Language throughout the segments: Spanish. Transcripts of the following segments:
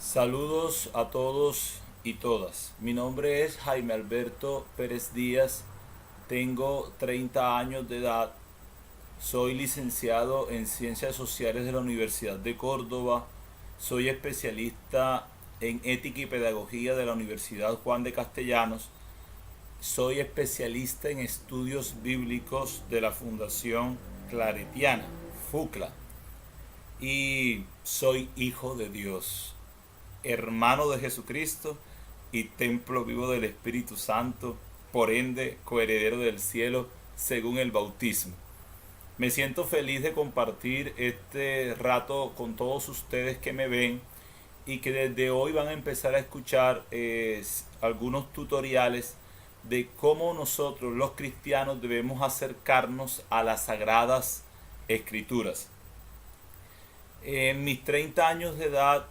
Saludos a todos y todas. Mi nombre es Jaime Alberto Pérez Díaz. Tengo 30 años de edad. Soy licenciado en Ciencias Sociales de la Universidad de Córdoba. Soy especialista en Ética y Pedagogía de la Universidad Juan de Castellanos. Soy especialista en estudios bíblicos de la Fundación Claretiana, FUCLA. Y soy hijo de Dios, hermano de Jesucristo y templo vivo del Espíritu Santo, por ende coheredero del cielo según el bautismo. Me siento feliz de compartir este rato con todos ustedes que me ven y que desde hoy van a empezar a escuchar algunos tutoriales de cómo nosotros los cristianos debemos acercarnos a las sagradas escrituras. En mis 30 años de edad,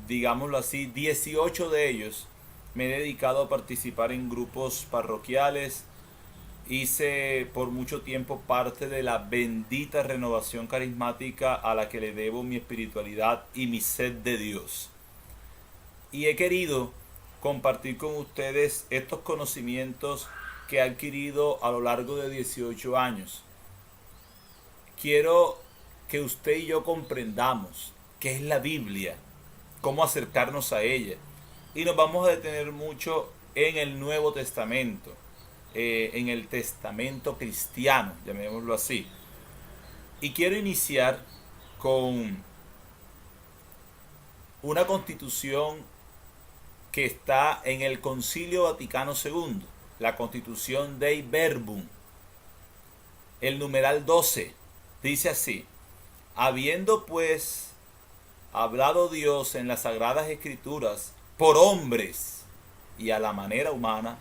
digámoslo así, 18 de ellos me he dedicado a participar en grupos parroquiales. Hice por mucho tiempo parte de la bendita renovación carismática a la que le debo mi espiritualidad y mi sed de Dios. Y he querido compartir con ustedes estos conocimientos que he adquirido a lo largo de 18 años. Quiero que usted y yo comprendamos qué es la Biblia, cómo acercarnos a ella. Y nos vamos a detener mucho en el Nuevo Testamento, en el Testamento cristiano, llamémoslo así. Y quiero iniciar con una constitución que está en el Concilio Vaticano II, la Constitución Dei Verbum, el numeral 12, dice así: habiendo pues hablado Dios en las Sagradas Escrituras por hombres y a la manera humana,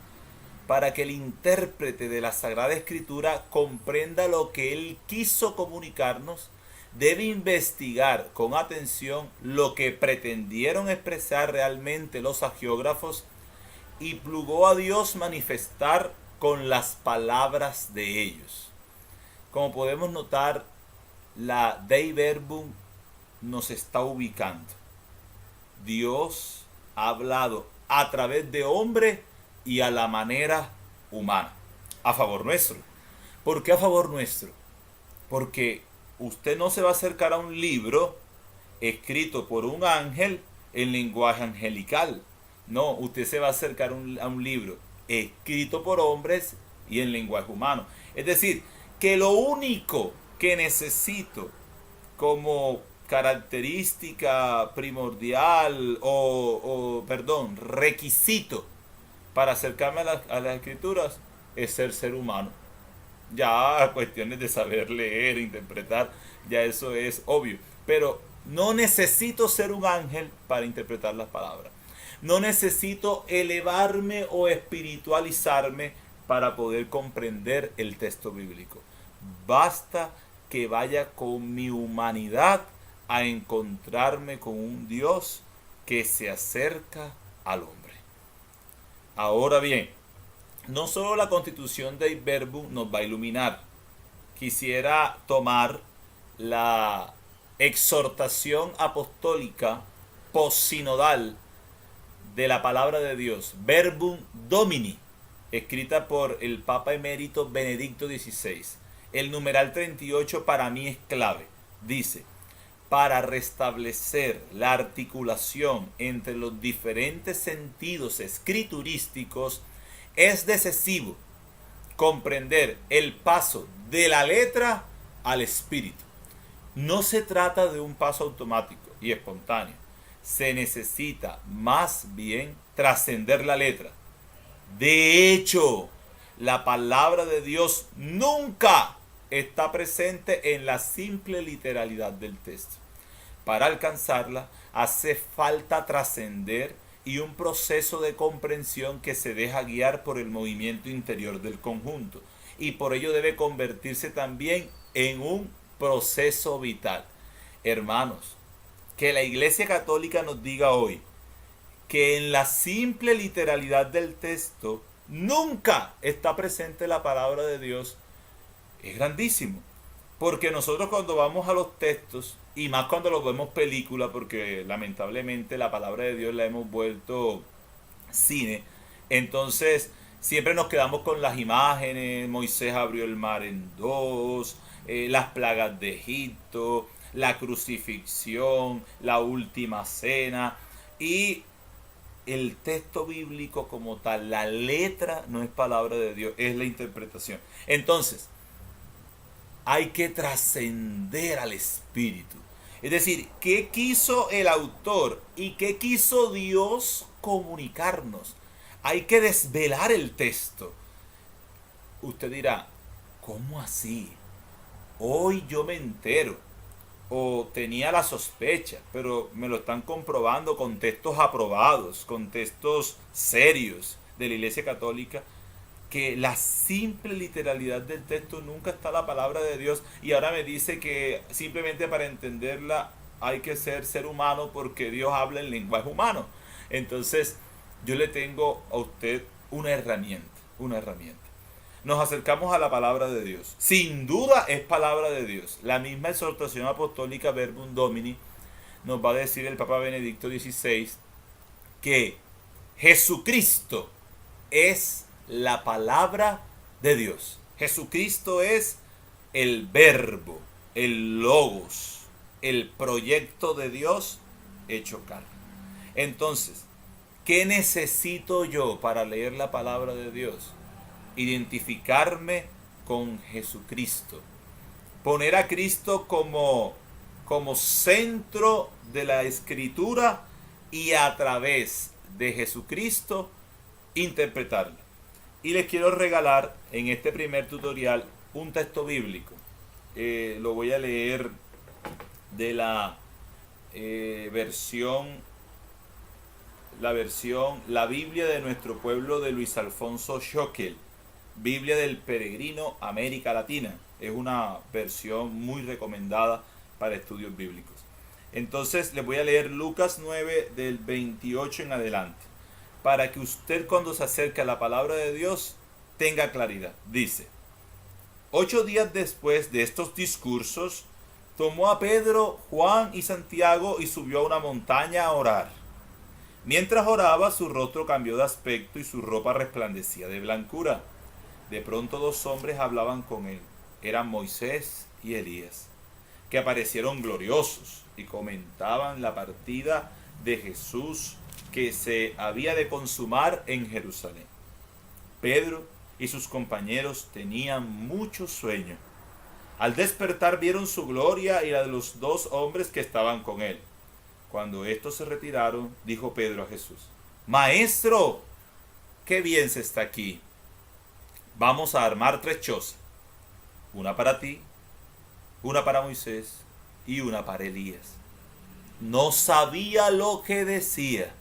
para que el intérprete de la Sagrada Escritura comprenda lo que Él quiso comunicarnos, debe investigar con atención lo que pretendieron expresar realmente los agiógrafos y plugó a Dios manifestar con las palabras de ellos. Como podemos notar, la Dei Verbum nos está ubicando. Dios ha hablado a través de hombres y a la manera humana, a favor nuestro. ¿Por qué a favor nuestro? Porque usted no se va a acercar a un libro escrito por un ángel en lenguaje angelical. No, usted se va a acercar a un libro escrito por hombres y en lenguaje humano. Es decir, que lo único que necesito como característica primordial requisito para acercarme a las escrituras es ser humano. Ya cuestiones de saber leer, interpretar, ya eso es obvio. Pero no necesito ser un ángel para interpretar las palabras. No necesito elevarme o espiritualizarme para poder comprender el texto bíblico. Basta que vaya con mi humanidad a encontrarme con un Dios que se acerca al hombre. Ahora bien, no solo la constitución de Verbum nos va a iluminar. Quisiera tomar la exhortación apostólica posinodal de la palabra de Dios, Verbum Domini, escrita por el Papa Emérito Benedicto XVI. El numeral 38 para mí es clave. Dice: para restablecer la articulación entre los diferentes sentidos escriturísticos, es decisivo comprender el paso de la letra al espíritu. No se trata de un paso automático y espontáneo. Se necesita más bien trascender la letra. De hecho, la palabra de Dios nunca está presente en la simple literalidad del texto. Para alcanzarla hace falta trascender y un proceso de comprensión que se deja guiar por el movimiento interior del conjunto, y por ello debe convertirse también en un proceso vital. Hermanos, que la Iglesia Católica nos diga hoy que en la simple literalidad del texto nunca está presente la palabra de Dios es grandísimo, Porque nosotros cuando vamos a los textos, y más cuando los vemos película, porque lamentablemente la palabra de Dios la hemos vuelto cine, entonces siempre nos quedamos con las imágenes. Moisés abrió el mar en dos, las plagas de Egipto, la crucifixión, la última cena, y el texto bíblico como tal, la letra no es palabra de Dios, es la interpretación. Entonces, hay que trascender al espíritu. Es decir, ¿qué quiso el autor y qué quiso Dios comunicarnos? Hay que desvelar el texto. Usted dirá, ¿cómo así? Hoy yo me entero, o tenía la sospecha, pero me lo están comprobando con textos aprobados, con textos serios de la Iglesia Católica, que la simple literalidad del texto nunca está la palabra de Dios, y ahora me dice que simplemente para entenderla hay que ser humano porque Dios habla en lenguaje humano. Entonces yo le tengo a usted una herramienta. Nos acercamos a la palabra de Dios. Sin duda es palabra de Dios. La misma exhortación apostólica Verbum Domini nos va a decir el Papa Benedicto XVI que Jesucristo es la palabra de Dios. Jesucristo es el verbo, el logos, el proyecto de Dios hecho carne. Entonces, ¿qué necesito yo para leer la palabra de Dios? Identificarme con Jesucristo. Poner a Cristo como centro de la escritura y a través de Jesucristo interpretarla. Y les quiero regalar en este primer tutorial un texto bíblico. Lo voy a leer de la la Biblia de nuestro pueblo de Luis Alfonso Schockel, Biblia del Peregrino América Latina. Es una versión muy recomendada para estudios bíblicos. Entonces les voy a leer Lucas 9 del 28 en adelante, para que usted cuando se acerque a la palabra de Dios tenga claridad. Dice: 8 días después de estos discursos, tomó a Pedro, Juan y Santiago y subió a una montaña a orar. Mientras oraba, su rostro cambió de aspecto y su ropa resplandecía de blancura. De pronto 2 hombres hablaban con él. Eran Moisés y Elías, que aparecieron gloriosos y comentaban la partida de Jesús que se había de consumar en Jerusalén. Pedro y sus compañeros tenían mucho sueño. Al despertar vieron su gloria y la de los 2 hombres que estaban con él. Cuando estos se retiraron, dijo Pedro a Jesús: Maestro, qué bien se está aquí. Vamos a armar 3 chozas, una para ti, una para Moisés y una para Elías. No sabía lo que decía.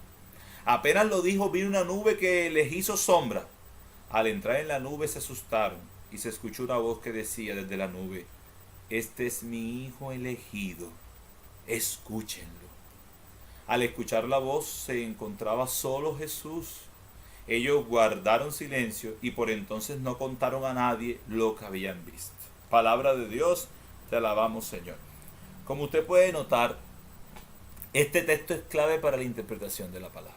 Apenas lo dijo, vino una nube que les hizo sombra. Al entrar en la nube se asustaron y se escuchó una voz que decía desde la nube: Este es mi hijo elegido, escúchenlo. Al escuchar la voz se encontraba solo Jesús. Ellos guardaron silencio y por entonces no contaron a nadie lo que habían visto. Palabra de Dios, te alabamos, Señor. Como usted puede notar, este texto es clave para la interpretación de la palabra.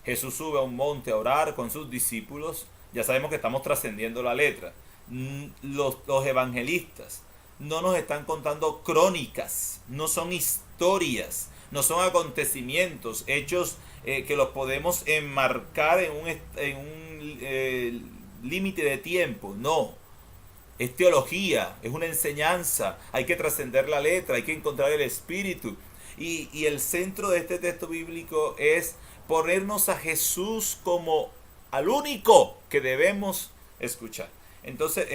Jesús sube a un monte a orar con sus discípulos. Ya sabemos que estamos trascendiendo la letra. Los evangelistas no nos están contando crónicas, no son historias, no son acontecimientos, hechos que los podemos enmarcar en un límite de tiempo. No, es teología, es una enseñanza. Hay que trascender la letra, hay que encontrar el espíritu. Y el centro de este texto bíblico es ponernos a Jesús como al único que debemos escuchar. Entonces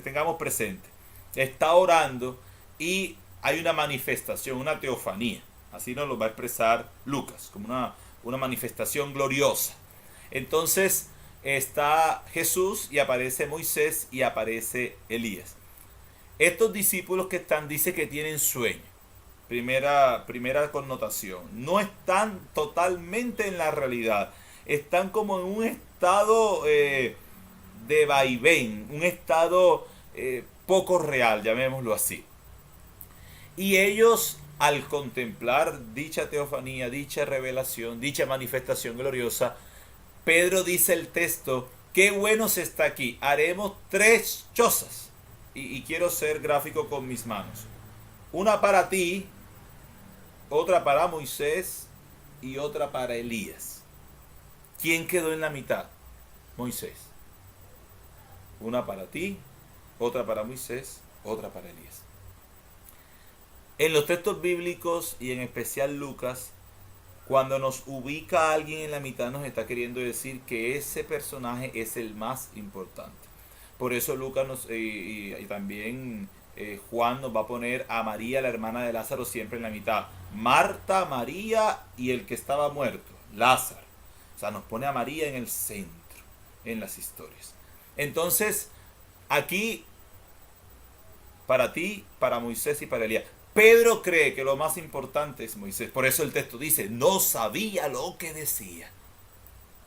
tengamos presente, está orando y hay una manifestación, una teofanía. Así nos lo va a expresar Lucas, como una manifestación gloriosa. Entonces está Jesús y aparece Moisés y aparece Elías. Estos discípulos que están, dice que tienen sueño. Primera connotación. No están totalmente en la realidad. Están como en un estado de vaivén, un estado poco real, llamémoslo así. Y ellos, al contemplar dicha teofanía, dicha revelación, dicha manifestación gloriosa, Pedro dice el texto, qué bueno se está aquí, haremos 3 chozas. Y quiero ser gráfico con mis manos. Una para ti, otra para Moisés y otra para Elías. ¿Quién quedó en la mitad? Moisés. Una para ti, otra para Moisés, otra para Elías. En los textos bíblicos y en especial Lucas, cuando nos ubica a alguien en la mitad nos está queriendo decir que ese personaje es el más importante. Por eso Lucas y también Juan nos va a poner a María, la hermana de Lázaro, siempre en la mitad. Marta, María y el que estaba muerto, Lázaro. O sea, nos pone a María en el centro en las historias. Entonces, aquí, para ti, para Moisés y para Elías. Pedro cree que lo más importante es Moisés. Por eso el texto dice, no sabía lo que decía.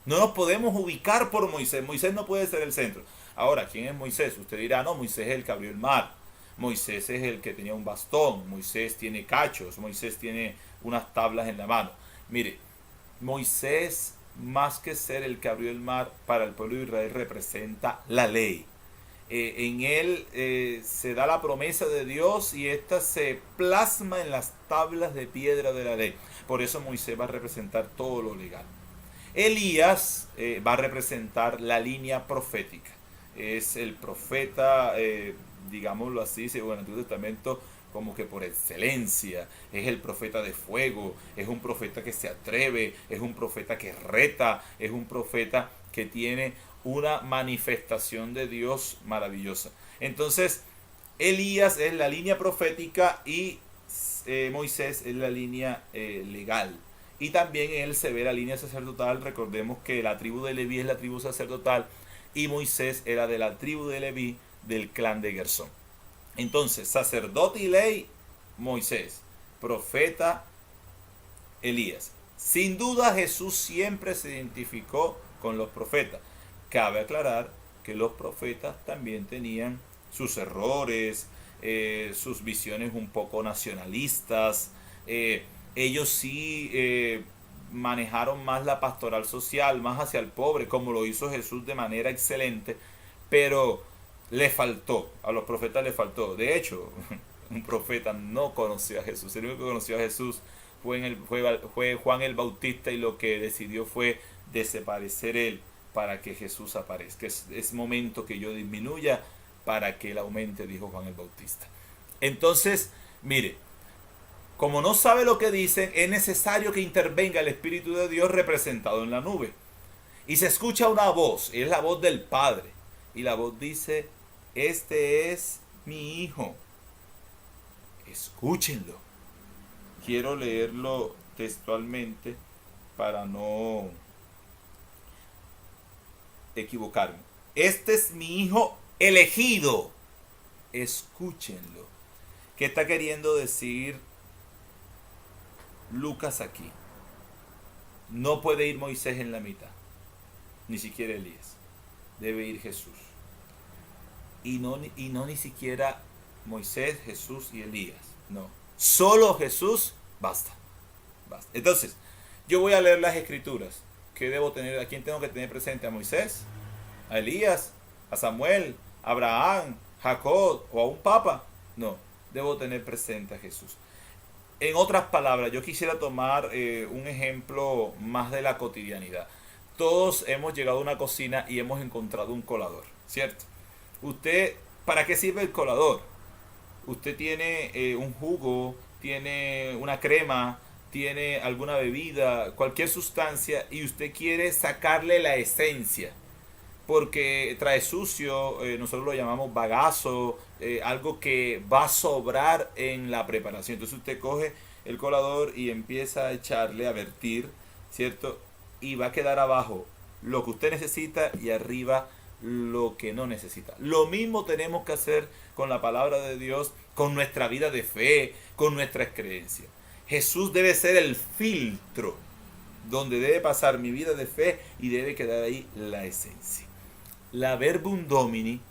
No nos podemos ubicar por Moisés. Moisés no puede ser el centro. Ahora, ¿quién es Moisés? Usted dirá, no, Moisés es el que abrió el mar. Moisés es el que tenía un bastón. Moisés tiene cachos. Moisés tiene unas tablas en la mano. Mire, Moisés, más que ser el que abrió el mar, para el pueblo de Israel representa la ley. En él se da la promesa de Dios y esta se plasma en las tablas de piedra de la ley. Por eso Moisés va a representar todo lo legal. Elías va a representar la línea profética. Es el profeta, digámoslo así, según el Antiguo Testamento, como que por excelencia. Es el profeta de fuego, es un profeta que se atreve, es un profeta que reta, es un profeta que tiene una manifestación de Dios maravillosa. Entonces, Elías es la línea profética y Moisés es la línea legal. Y también en él se ve la línea sacerdotal. Recordemos que la tribu de Leví es la tribu sacerdotal y Moisés era de la tribu de Leví del clan de Gersón. Entonces, sacerdote y ley, Moisés. Profeta, Elías. Sin duda Jesús siempre se identificó con los profetas. Cabe aclarar que los profetas también tenían sus errores, sus visiones un poco nacionalistas. Ellos sí manejaron más la pastoral social, más hacia el pobre, como lo hizo Jesús de manera excelente, pero le faltó, a los profetas le faltó. De hecho, un profeta no conoció a Jesús. El único que conoció a Jesús fue Juan el Bautista, y lo que decidió fue desaparecer él para que Jesús aparezca. Es momento que yo disminuya para que él aumente, dijo Juan el Bautista. Entonces, mire, como no sabe lo que dicen, es necesario que intervenga el Espíritu de Dios representado en la nube. Y se escucha una voz, es la voz del Padre. Y la voz dice, este es mi Hijo, escúchenlo. Quiero leerlo textualmente para no equivocarme. Este es mi Hijo elegido, escúchenlo. ¿Qué está queriendo decir Lucas aquí? No puede ir Moisés en la mitad, ni siquiera Elías. Debe ir Jesús. Y no ni siquiera Moisés, Jesús y Elías. No. Solo Jesús basta. Basta. Entonces, yo voy a leer las escrituras. ¿Qué debo tener? ¿A quién tengo que tener presente? ¿A Moisés? ¿A Elías? ¿A Samuel? ¿A Abraham? ¿Jacob? ¿O a un papa? No. Debo tener presente a Jesús. En otras palabras, yo quisiera tomar un ejemplo más de la cotidianidad. Todos hemos llegado a una cocina y hemos encontrado un colador, ¿cierto? Usted, ¿para qué sirve el colador? Usted tiene un jugo, tiene una crema, tiene alguna bebida, cualquier sustancia, y usted quiere sacarle la esencia, porque trae sucio, nosotros lo llamamos bagazo, algo que va a sobrar en la preparación. Entonces usted coge el colador y empieza a echarle, a vertir, ¿cierto? Y va a quedar abajo lo que usted necesita y arriba lo que no necesita. Lo mismo tenemos que hacer con la palabra de Dios, con nuestra vida de fe, con nuestras creencias. Jesús debe ser el filtro donde debe pasar mi vida de fe y debe quedar ahí la esencia. La verbum domini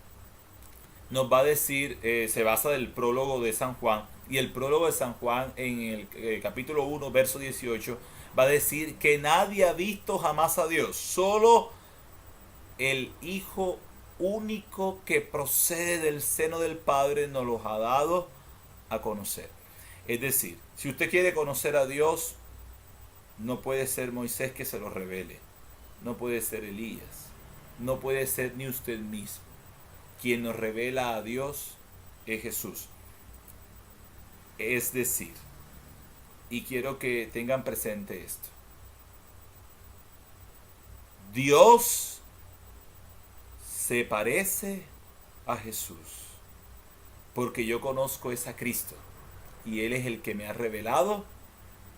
nos va a decir, se basa del prólogo de San Juan, y el prólogo de San Juan en el capítulo 1, verso 18, va a decir que nadie ha visto jamás a Dios, solo el Hijo único que procede del seno del Padre nos los ha dado a conocer. Es decir, si usted quiere conocer a Dios, no puede ser Moisés que se lo revele, no puede ser Elías, no puede ser ni usted mismo. Quien nos revela a Dios es Jesús. Es decir, y quiero que tengan presente esto, Dios se parece a Jesús, porque yo conozco es a Cristo, y Él es el que me ha revelado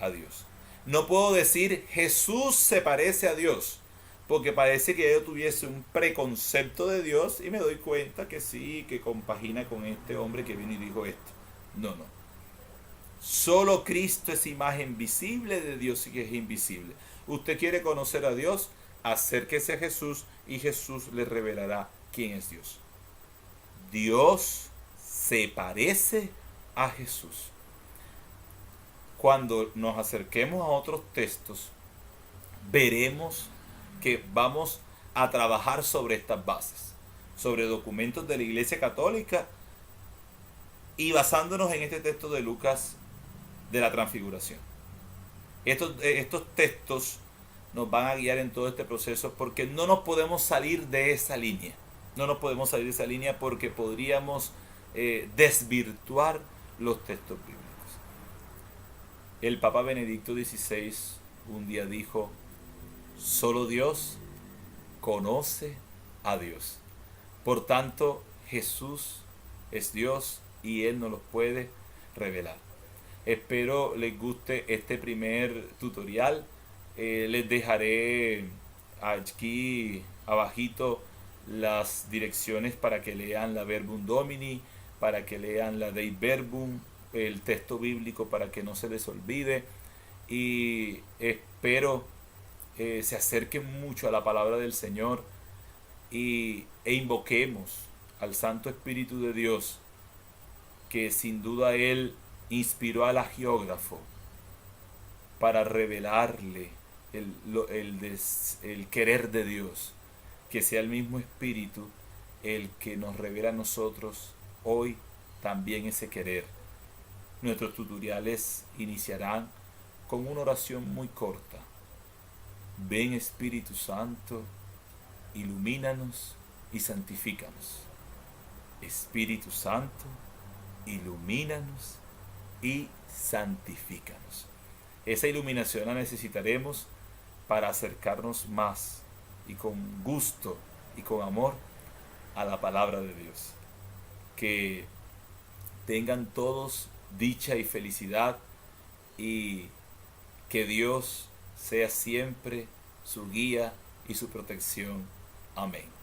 a Dios. No puedo decir Jesús se parece a Dios, porque parece que yo tuviese un preconcepto de Dios y me doy cuenta que sí, que compagina con este hombre que vino y dijo esto. No, no. Solo Cristo es imagen visible de Dios y que es invisible. Usted quiere conocer a Dios, acérquese a Jesús y Jesús le revelará quién es Dios. Dios se parece a Jesús. Cuando nos acerquemos a otros textos, veremos que vamos a trabajar sobre estas bases, sobre documentos de la Iglesia Católica y basándonos en este texto de Lucas de la Transfiguración. Estos textos nos van a guiar en todo este proceso porque no nos podemos salir de esa línea. No nos podemos salir de esa línea porque podríamos desvirtuar los textos bíblicos. El Papa Benedicto XVI un día dijo: solo Dios conoce a Dios. Por tanto, Jesús es Dios y Él nos los puede revelar. Espero les guste este primer tutorial. Les dejaré aquí abajito las direcciones para que lean la Verbum Domini, para que lean la Dei Verbum, el texto bíblico para que no se les olvide. Y espero se acerquen mucho a la palabra del Señor e invoquemos al Santo Espíritu de Dios, que sin duda Él inspiró al agiógrafo para revelarle el querer de Dios. Que sea el mismo Espíritu el que nos revela a nosotros hoy también ese querer. Nuestros tutoriales iniciarán con una oración muy corta. Ven Espíritu Santo, ilumínanos y santifícanos. Espíritu Santo, ilumínanos y santifícanos. Esa iluminación la necesitaremos para acercarnos más y con gusto y con amor a la palabra de Dios. Que tengan todos dicha y felicidad y que Dios sea siempre su guía y su protección. Amén.